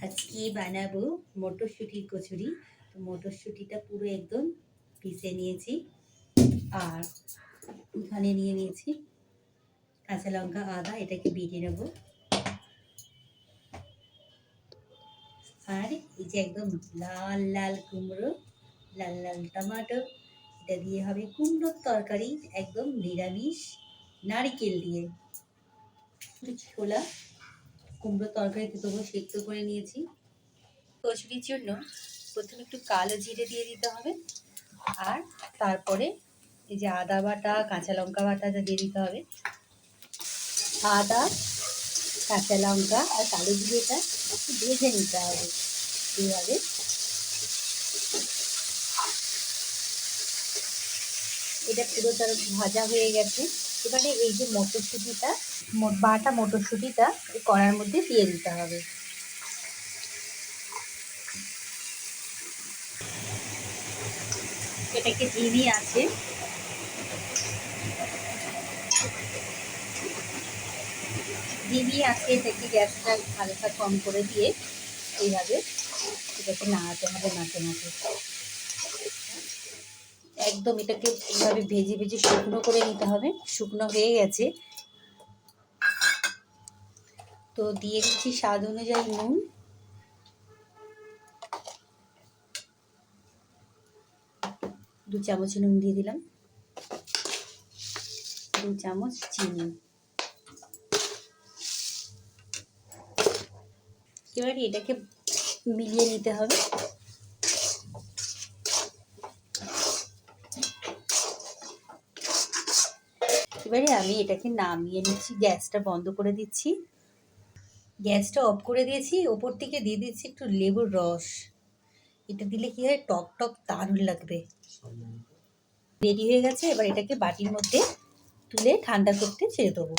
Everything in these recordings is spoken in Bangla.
আজকে বানাবো মটরশুঁটির কচুরি। তো মটরশুঁটিটা পুরো একদম পিষে নিয়েছি, আর এখানে নিয়ে নিয়েছি কাঁচা লঙ্কা, আদা, এটাকে বেটে নেবো। আর এই যে একদম লাল লাল কুমড়ো, লাল লাল টমাটো, এটা দিয়ে হবে কুমড়োর তরকারি, একদম নিরামিষ, নারকেল দিয়ে। ছোলা কুমড়োর তরকারিতে দেবো, সেদ্ধ করে নিয়েছি। কচুরির জন্য প্রথমে একটু কালো জিরে দিয়ে দিতে হবে, আর তারপরে এই যে আদা বাটা, কাঁচা লঙ্কা বাটাটা দিয়ে দিতে হবে। আদা, কাঁচা লঙ্কা আর কালো জিরেটা একটু ভেজে নিতে হবে। এইভাবে এটা পুরো তার ভাজা হয়ে গেছে। এবারে এই যে মটরশুঁটিটা, বাটা মটরশুঁটিটা এই কড়ার মধ্যে দিয়ে দিতে হবে। এটাকে ধিমি আছে এটাকে গ্যাসটা হালকা কম করে দিয়ে এইভাবে এটাকে নাড়াতে হবে, নাড়তে নাড়তে একদম এটাকে এইভাবে ভেজে ভেজে শুকনো করে নিতে হবে। শুকনো হয়ে গেছে, তো দিয়ে দিচ্ছি স্বাদ অনুযায়ী নুন, 2 চামচ নুন দিয়ে দিলাম, 2 চামচ চিনি। এবারে এটাকে মিলিয়ে নিতে হবে। এবারে আমি এটাকে নামিয়ে নিচ্ছি, গ্যাসটা বন্ধ করে দিচ্ছি, গ্যাসটা অফ করে দিয়েছি। ওপর থেকে দিয়ে দিচ্ছি একটু লেবুর রস। এটা দিলে কি হয়, টক টক দারুণ লাগবে। রেডি হয়ে গেছে। এবার এটাকে বাটির মধ্যে তুলে ঠান্ডা করতে ছেড়ে দেবো।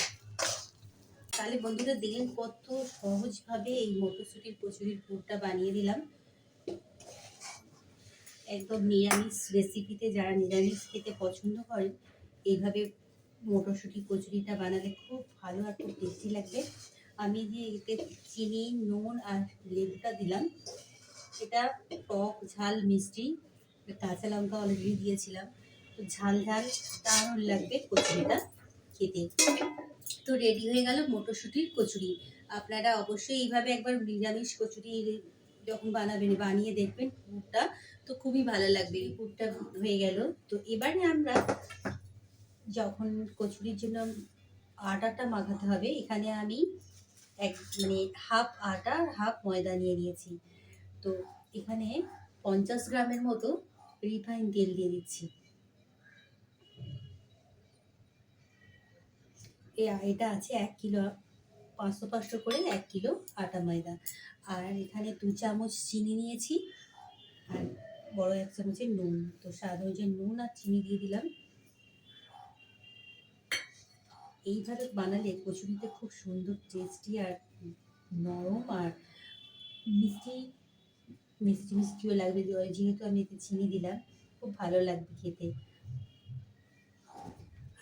তাহলে বন্ধুরা দেখলেন কত সহজভাবে এই মটরশুঁটির কচুরির পুরটা বানিয়ে দিলাম। একদম নিরামিষ রেসিপিতে যারা নিরামিষ খেতে পছন্দ করেন, এইভাবে মটরশুঁটি কচুরিটা বানালে খুব ভালো আর খুব টেস্টি লাগবে। আমি যে এতে চিনি, নুন আর লেবুটা দিলাম, এটা টক ঝাল মিষ্টি, কাঁচা লঙ্কা অলরেডি দিয়েছিলাম, তো ঝাল ঝাল দারুণ লাগবে কচুরিটা খেতে। তো রেডি হয়ে গেল মটরশুঁটির কচুরি। আপনারা অবশ্যই এইভাবে একবার নিরামিষ কচুরি যখন বানাবেন বানিয়ে দেখবেন, পুরটা তো খুবই ভালো লাগবে। পুরটা হয়ে গেল। তো এবারে আমরা যখন কচুরির জন্য আটাটা মাখাতে হবে, এখানে আমি হাফ আটা হাফ ময়দা নিয়ে নিয়েছি। তো এখানে 50 গ্রামের মতো রিফাইন তেল দিয়ে দিচ্ছি। এটা আছে 1 কিলো, 500 করে 1 কিলো আটা ময়দা। আর এখানে 2 চামচ চিনি নিয়েছি, আর বড় 1 চামচের নুন। তো স্বাদ অনুযায়ী নুন আর চিনি দিয়ে দিলাম। এইভাবে বানালে কচুরিতে খুব সুন্দর টেস্টি আর নরম আর মিষ্টি মিষ্টিও লাগবে, যেহেতু আমি এতে চিনি দিলাম, খুব ভালো লাগবে খেতে।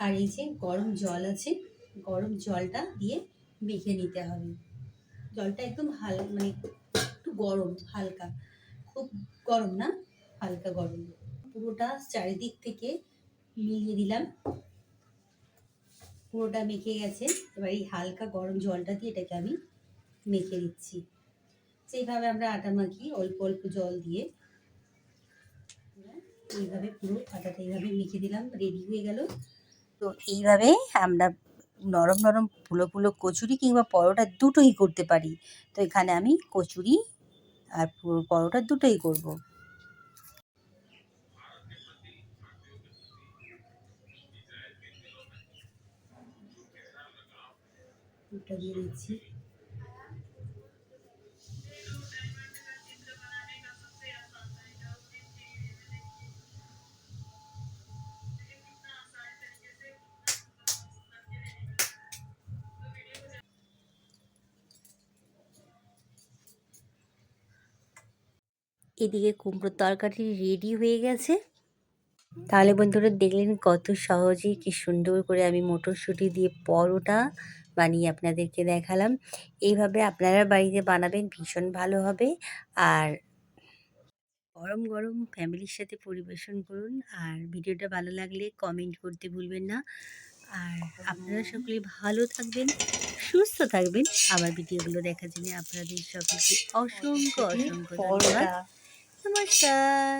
আর এই যে গরম জল আছে, গরম জলটা দিয়ে মেখে নিতে হবে। জলটা একদম একটু গরম, হালকা, খুব গরম না, হালকা গরম। পুরোটা চারিদিক থেকে মিলিয়ে দিলাম, পুরোটা মেখে গেছে। এবার এই হালকা গরম জলটা দিয়ে এটাকে আমি মেখে দিচ্ছি। সেইভাবে আমরা আটা মাখি, অল্প অল্প জল দিয়ে এইভাবে পুরো আটাটা এইভাবে মেখে দিলাম। রেডি হয়ে গেল। তো এইভাবে আমরা নরম নরম ফুলো ফুলো কচুরি কিংবা পরোটা দুটোই করতে পারি। তো এখানে আমি কচুরি আর পরোটা দুটোই করব। দুটো দিয়ে দিচ্ছি। এদিকে কুমড়োর তরকারি রেডি হয়ে গেছে। তাহলে বন্ধুরা দেখলেন কত সহজেই কি সুন্দর করে আমি মটরশুঁটি দিয়ে পরোটা বানিয়ে আপনাদেরকে দেখালাম। এইভাবে আপনারা বাড়িতে বানাবেন, ভীষণ ভালো হবে। আর গরম, গরম ফ্যামিলির সাথে পরিবেশন করুন। আর ভিডিওটা ভালো লাগলে কমেন্ট করতে ভুলবেন না। আর আপনারা সকলে ভালো থাকবেন, সুস্থ থাকবেন। আমার ভিডিওগুলো দেখার জন্য আপনাদের সকলকে অসংখ্য, মটরশুঁটির অসংখ্য ধন্যবাদ। পরোটা। নমস্কার।